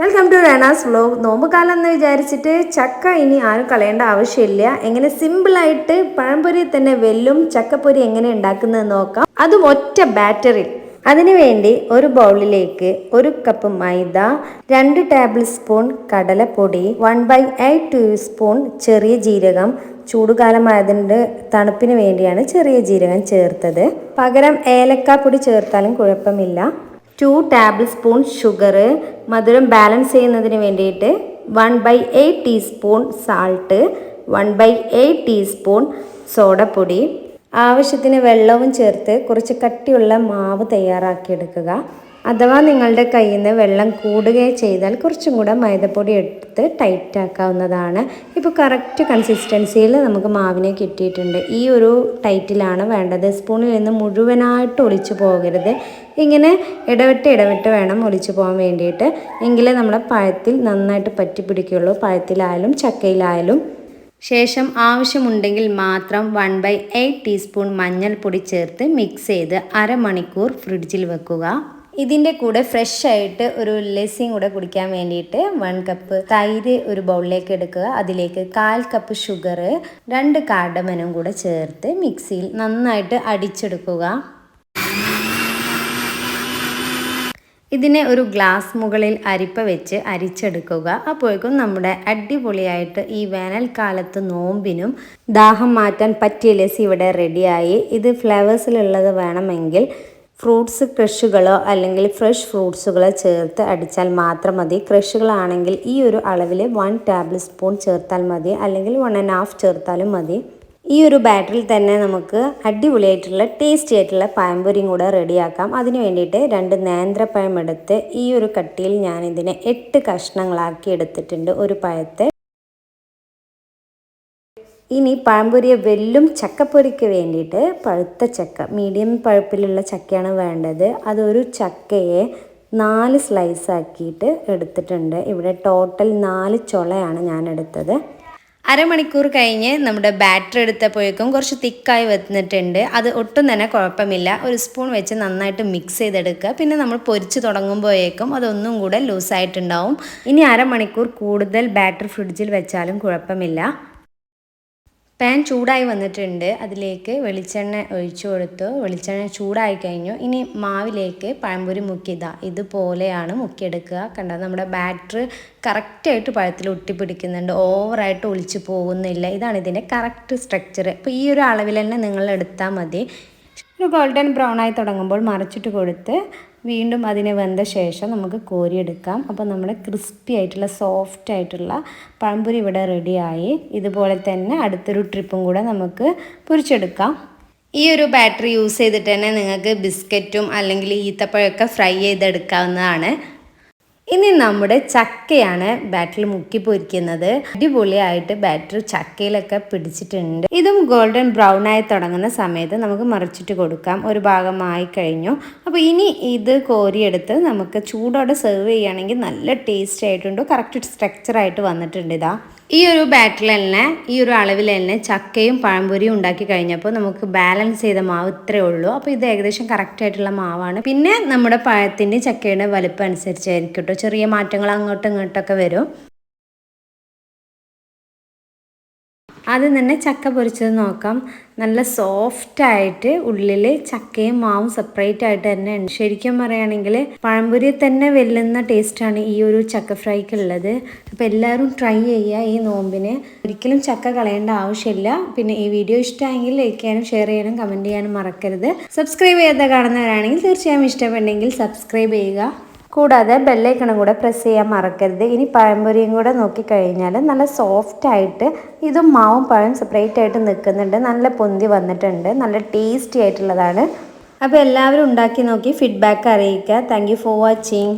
Welcome to Ranas vlog. നോമ്പ് കാലം എന്ന് വിചാരിച്ചിട്ട് ചക്ക ഇനി ആരും കളയേണ്ട ആവശ്യമില്ല. എങ്ങനെ സിമ്പിളായിട്ട് പഴംപൊരി തന്നെ വെല്ലും ചക്കപ്പൊരി എങ്ങനെ ഉണ്ടാക്കുന്നതെന്ന് നോക്കാം, അതും ഒറ്റ ബാറ്ററിൽ. അതിനുവേണ്ടി ഒരു ബൗളിലേക്ക് 1 കപ്പ് മൈദ, 2 ടേബിൾ സ്പൂൺ കടലപ്പൊടി, 1/8 ടീസ്പൂൺ ചെറിയ ജീരകം. ചൂടുകാലമായതിൻ്റെ തണുപ്പിന് വേണ്ടിയാണ് ചെറിയ ജീരകം ചേർത്തത്. പകരം ഏലക്കാപ്പൊടി ചേർത്താലും കുഴപ്പമില്ല. 2 ടേബിൾ സ്പൂൺ ഷുഗർ, മധുരം ബാലൻസ് ചെയ്യുന്നതിന് വേണ്ടിയിട്ട് 1/8 ടീസ്പൂൺ സാൾട്ട്, 1/8 ടീസ്പൂൺ സോഡപ്പൊടി. ആവശ്യത്തിന് വെള്ളവും ചേർത്ത് കുറച്ച് കട്ടിയുള്ള മാവ് തയ്യാറാക്കിയെടുക്കുക. അഥവാ നിങ്ങളുടെ കയ്യിൽ നിന്ന് വെള്ളം കൂടുകയോ ചെയ്താൽ കുറച്ചും കൂടെ മൈദപ്പൊടി എടുത്ത് ടൈറ്റ് ആക്കാവുന്നതാണ്. ഇപ്പോൾ കറക്റ്റ് കൺസിസ്റ്റൻസിയിൽ നമുക്ക് മാവിനെ കിട്ടിയിട്ടുണ്ട്. ഈ ഒരു ടൈറ്റിലാണ് വേണ്ടത്. സ്പൂണിൽ നിന്ന് മുഴുവനായിട്ട് ഒലിച്ചു പോകരുത്. ഇങ്ങനെ ഇടവിട്ട് വേണം ഒലിച്ചു പോകാൻ വേണ്ടിയിട്ട്. എങ്കിലേ നമ്മുടെ പഴത്തിൽ നന്നായിട്ട് പറ്റി പിടിക്കുകയുള്ളൂ, പഴത്തിലായാലും ചക്കയിലായാലും. ശേഷം ആവശ്യമുണ്ടെങ്കിൽ മാത്രം 1/8 ടീസ്പൂൺ മഞ്ഞൾപ്പൊടി ചേർത്ത് മിക്സ് ചെയ്ത് അരമണിക്കൂർ ഫ്രിഡ്ജിൽ വെക്കുക. ഇതിൻ്റെ കൂടെ ഫ്രഷ് ആയിട്ട് ഒരു ലസ്സിയും കൂടെ കുടിക്കാൻ വേണ്ടിയിട്ട് 1 കപ്പ് തൈര് ഒരു ബൗളിലേക്ക് എടുക്കുക. അതിലേക്ക് 1/4 കപ്പ് ഷുഗർ, 2 കാർഡമനും കൂടെ ചേർത്ത് മിക്സിയിൽ നന്നായിട്ട് അടിച്ചെടുക്കുക. ഇതിനെ ഒരു ഗ്ലാസ് മുകളിൽ അരിപ്പ വെച്ച് അരിച്ചെടുക്കുക. അപ്പോഴേക്കും നമ്മുടെ അടിപൊളിയായിട്ട് ഈ വേനൽക്കാലത്ത് നോമ്പിനും ദാഹം മാറ്റാൻ പറ്റിയ ലസ്സി ഇവിടെ റെഡിയായി. ഇത് ഫ്ലേവേഴ്സിലുള്ളത് വേണമെങ്കിൽ ഫ്രൂട്ട്സ് ക്രഷുകളോ അല്ലെങ്കിൽ ഫ്രഷ് ഫ്രൂട്ട്സുകളോ ചേർത്ത് അടിച്ചാൽ മാത്രം മതി. ക്രഷുകളാണെങ്കിൽ ഈ ഒരു അളവിൽ 1 ടേബിൾ സ്പൂൺ ചേർത്താൽ മതി, അല്ലെങ്കിൽ 1.5 ചേർത്താലും മതി. ഈ ഒരു ബാറ്ററിൽ തന്നെ നമുക്ക് അടിപൊളിയായിട്ടുള്ള ടേസ്റ്റി ആയിട്ടുള്ള പഴംപൊരിയും കൂടെ റെഡിയാക്കാം. അതിന് വേണ്ടിയിട്ട് 2 നേന്ത്രപ്പഴം എടുത്ത് ഈ ഒരു കട്ടിയിൽ ഞാനിതിനെ 8 കഷ്ണങ്ങളാക്കി എടുത്തിട്ടുണ്ട് ഒരു പഴത്തെ. ഇനി പഴംപൊരിയെ വെല്ലും ചക്കപ്പൊരിക്ക് വേണ്ടിയിട്ട് പഴുത്ത ചക്ക, മീഡിയം പഴുപ്പിലുള്ള ചക്കയാണ് വേണ്ടത്. അതൊരു ചക്കയെ 4 സ്ലൈസ് ആക്കിയിട്ട് എടുത്തിട്ടുണ്ട്. ഇവിടെ ടോട്ടൽ 4 ചുളയാണ് ഞാൻ എടുത്തത്. അരമണിക്കൂർ കഴിഞ്ഞ് നമ്മുടെ ബാറ്റർ എടുത്തപ്പോഴേക്കും കുറച്ച് തിക്കായി വന്നിട്ടുണ്ട്. അത് ഒട്ടും തന്നെ കുഴപ്പമില്ല. ഒരു സ്പൂൺ വെച്ച് നന്നായിട്ട് മിക്സ് ചെയ്തെടുക്കുക. പിന്നെ നമ്മൾ പൊരിച്ച് തുടങ്ങുമ്പോഴേക്കും അതൊന്നും കൂടെ ലൂസായിട്ടുണ്ടാവും. ഇനി അരമണിക്കൂർ കൂടുതൽ ബാറ്റർ ഫ്രിഡ്ജിൽ വെച്ചാലും കുഴപ്പമില്ല. പാൻ ചൂടായി വന്നിട്ടുണ്ട്. അതിലേക്ക് വെളിച്ചെണ്ണ ഒഴിച്ചു കൊടുത്തു. വെളിച്ചെണ്ണ ചൂടായി കഴിഞ്ഞു. ഇനി മാവിലേക്ക് പഴംപൊരി ഇതുപോലെയാണ് മുക്കിയെടുക്കുക. കണ്ടോ, നമ്മുടെ ബാറ്റർ കറക്റ്റായിട്ട് പഴത്തിൽ ഒട്ടിപ്പിടിക്കുന്നുണ്ട്, ഓവറായിട്ട് ഒളിച്ചു പോകുന്നില്ല. ഇതാണ് ഇതിൻ്റെ കറക്റ്റ് സ്ട്രക്ചർ. അപ്പോൾ ഈ ഒരു അളവിൽ തന്നെ നിങ്ങൾ എടുത്താൽ മതി. ഒരു ഗോൾഡൻ ബ്രൗൺ ആയി തുടങ്ങുമ്പോൾ മറിച്ചിട്ട് കൊടുത്ത് വീണ്ടും അതിനെ വെന്ത ശേഷം നമുക്ക് കോരിയെടുക്കാം. അപ്പോൾ നമ്മുടെ ക്രിസ്പി ആയിട്ടുള്ള സോഫ്റ്റ് ആയിട്ടുള്ള പഴംപൊരി ഇവിടെ റെഡിയായി. ഇതുപോലെ തന്നെ അടുത്തൊരു ട്രിപ്പും കൂടെ നമുക്ക് പൊരിച്ചെടുക്കാം. ഈ ഒരു ബാറ്ററി യൂസ് ചെയ്തിട്ട് തന്നെ നിങ്ങൾക്ക് ബിസ്ക്കറ്റും അല്ലെങ്കിൽ ഈത്തപ്പഴമൊക്കെ ഫ്രൈ ചെയ്തെടുക്കാവുന്നതാണ്. ഇനി നമ്മുടെ ചക്കയാണ് ബാറ്ററിൽ മുക്കി പൊരിക്കുന്നത്. അടിപൊളിയായിട്ട് ബാറ്റർ ചക്കയിലൊക്കെ പിടിച്ചിട്ടുണ്ട്. ഇതും ഗോൾഡൻ ബ്രൗൺ ആയി തുടങ്ങുന്ന സമയത്ത് നമുക്ക് മറിച്ചിട്ട് കൊടുക്കാം. ഒരു ഭാഗമായി കഴിഞ്ഞു. അപ്പോൾ ഇനി ഇത് കോരിയെടുത്ത് നമുക്ക് ചൂടോടെ സെർവ് ചെയ്യുകയാണെങ്കിൽ നല്ല ടേസ്റ്റ് ആയിട്ടുണ്ട്. കറക്റ്റ് സ്ട്രക്ചറായിട്ട് വന്നിട്ടുണ്ട്. ഇതാ ഈ ഒരു ബാറ്ററിൽ തന്നെ, ഈ ഒരു അളവിൽ തന്നെ ചക്കയും പഴംപൊരിയും ഉണ്ടാക്കി കഴിഞ്ഞപ്പോൾ നമുക്ക് ബാലൻസ് ചെയ്ത മാവ് ഇത്രയേ ഉള്ളൂ. അപ്പോൾ ഇത് ഏകദേശം കറക്റ്റായിട്ടുള്ള മാവാണ്. പിന്നെ നമ്മുടെ പഴത്തിൻ്റെ ചക്കയുടെ വലുപ്പം അനുസരിച്ചായിരിക്കും കേട്ടോ, ചെറിയ മാറ്റങ്ങൾ അങ്ങോട്ടും ഇങ്ങോട്ടൊക്കെ വരും. ആദ്യം തന്നെ ചക്ക പൊരിച്ചത് നോക്കാം. നല്ല സോഫ്റ്റായിട്ട് ഉള്ളിൽ ചക്കയും മാവും സെപ്പറേറ്റ് ആയിട്ട് തന്നെ ഉണ്ട്. ശരിക്കും പറയുകയാണെങ്കിൽ പഴംപൊരി തന്നെ വെല്ലുന്ന ടേസ്റ്റാണ് ഈ ഒരു ചക്ക ഫ്രൈക്കുള്ളത്. അപ്പോൾ എല്ലാവരും ട്രൈ ചെയ്യുക ഈ നോമ്പിന്. ഒരിക്കലും ചക്ക കളയേണ്ട ആവശ്യമില്ല. പിന്നെ ഈ വീഡിയോ ഇഷ്ടമായെങ്കിൽ ലൈക്ക് ചെയ്യാനും ഷെയർ ചെയ്യാനും കമൻറ്റ് ചെയ്യാനും മറക്കരുത്. സബ്സ്ക്രൈബ് ചെയ്യാതെ കാണുന്നവരാണെങ്കിൽ തീർച്ചയായും ഇഷ്ടപ്പെട്ടെങ്കിൽ സബ്സ്ക്രൈബ് ചെയ്യുക. കൂടാതെ ബെല്ലൈക്കണും കൂടെ പ്രസ് ചെയ്യാൻ മറക്കരുത്. ഇനി പഴംപൊരിയും കൂടെ നോക്കിക്കഴിഞ്ഞാൽ നല്ല സോഫ്റ്റായിട്ട് ഇതും മാവും പഴം സെപ്പറേറ്റ് ആയിട്ട് നിൽക്കുന്നുണ്ട്. നല്ല പൊന്തി വന്നിട്ടുണ്ട്. നല്ല ടേസ്റ്റി ആയിട്ടുള്ളതാണ്. അപ്പോൾ എല്ലാവരും ഉണ്ടാക്കി നോക്കി ഫീഡ്ബാക്ക് അറിയിക്കുക. Thank you for watching.